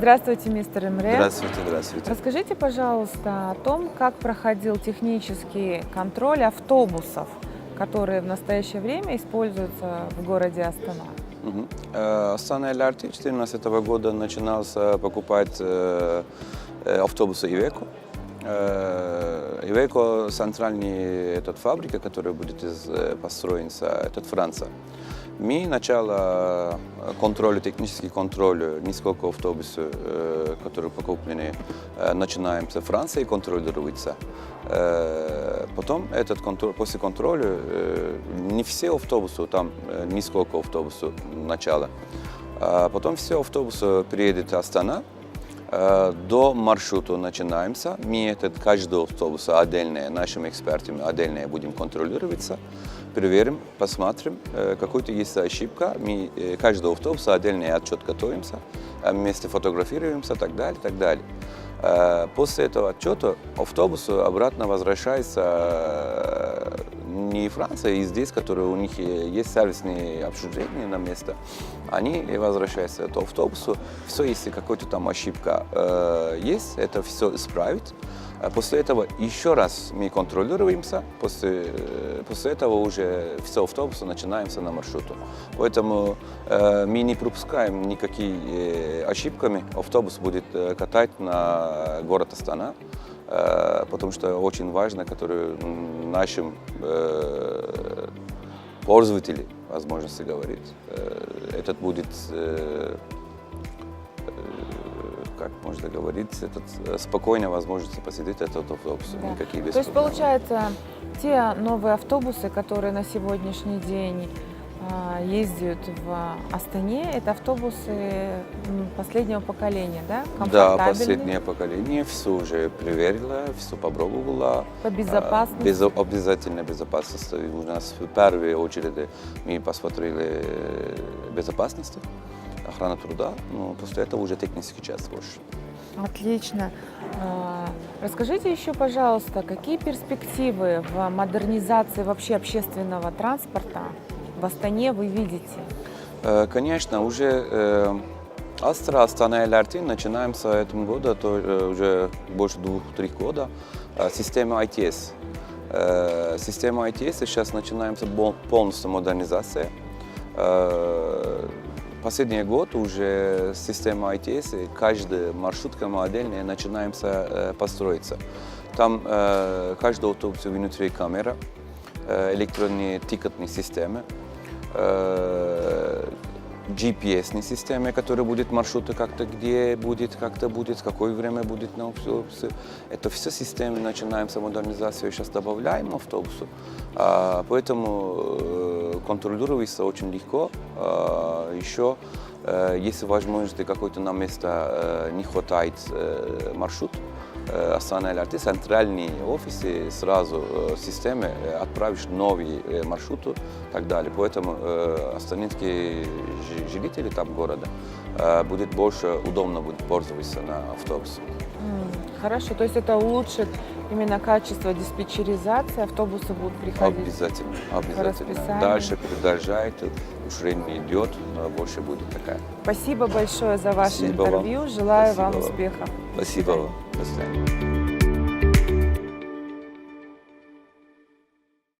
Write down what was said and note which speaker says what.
Speaker 1: Здравствуйте, мистер Имре.
Speaker 2: Здравствуйте, здравствуйте.
Speaker 1: Расскажите, пожалуйста, о том, как проходил технический контроль автобусов, которые в настоящее время используются в городе Астана.
Speaker 2: Астана LRT 2014 года начинался покупать автобусы Iveco. Iveco центральная фабрика, которая будет построена, это Франция. Мы начало контроля, технический контроль, несколько автобусов, которые покуплены, начинаем с Франции контролируется. Потом после контроля не все автобусы, там несколько автобусов начало. Потом все автобусы приедут в Астана. До маршрута начинаемся. Мы каждый автобус отдельно, нашими экспертами отдельно будем контролироваться. Проверим, посмотрим, какой-то есть ошибка. Мы каждый автобус отдельный отчет готовимся, вместе фотографируемся и так далее, так далее. После этого отчета автобус обратно возвращается не в Францию, и здесь, которые у них есть сервисные обслуживания на место, они возвращаются к автобусу. Все, если какая-то там ошибка есть, это все исправить. После этого еще раз мы контролируемся, после этого уже все автобусы начинаемся на маршруту. Поэтому мы не пропускаем никакие ошибками. Автобус будет катать на город Астана, потому что очень важно, который нашим пользователям, возможности говорить, этот будет, как можно говорить, спокойно возможность посетить этот автобус.
Speaker 1: Да.
Speaker 2: Никакие без
Speaker 1: То есть,
Speaker 2: проблем.
Speaker 1: получается, те новые автобусы, которые на сегодняшний день ездят в Астане, это автобусы последнего поколения, да?
Speaker 2: Да, последнее поколение, все уже проверила, все попробовала.
Speaker 1: По безопасности?
Speaker 2: Обязательно безопасность. У нас в первую очередь мы посмотрели безопасность, охрана труда, но после этого уже технический час больше.
Speaker 1: Отлично. Расскажите еще, пожалуйста, какие перспективы в модернизации вообще общественного транспорта в Астане вы видите?
Speaker 2: Конечно, уже Астана LRT начинаем с этого года, то уже больше 2-3 года, система ITS. Система ITS сейчас начинается полностью модернизация. Последний год уже система ITS, каждая маршрутка отдельно начинаемся построиться. Там каждый автобус внутри камера, электронные тикетные системы, GPS-ные системы, которые будет маршруты как-то где будет, как-то будет, в какое время будет на автобусе. Это все системы начинаемся модернизацию, сейчас добавляем автобусу, поэтому контролируется очень легко. Еще, если возможности какой-то на место не хватает маршрут, Астана LRT, центральные офисы, сразу системы отправишь новые маршруты и так далее. Поэтому астанинские жители там города будет больше удобно будет пользоваться на автобусе.
Speaker 1: Хорошо, то есть это улучшит именно качество диспетчеризации, автобусы будут приходить
Speaker 2: Обязательно,
Speaker 1: по
Speaker 2: обязательно.
Speaker 1: расписанию.
Speaker 2: Дальше продолжает, уж время идет, но больше будет такая.
Speaker 1: Спасибо большое за ваше
Speaker 2: Спасибо
Speaker 1: интервью.
Speaker 2: вам.
Speaker 1: Желаю
Speaker 2: Спасибо
Speaker 1: вам
Speaker 2: вам.
Speaker 1: успехов.
Speaker 2: Спасибо вам. До свидания.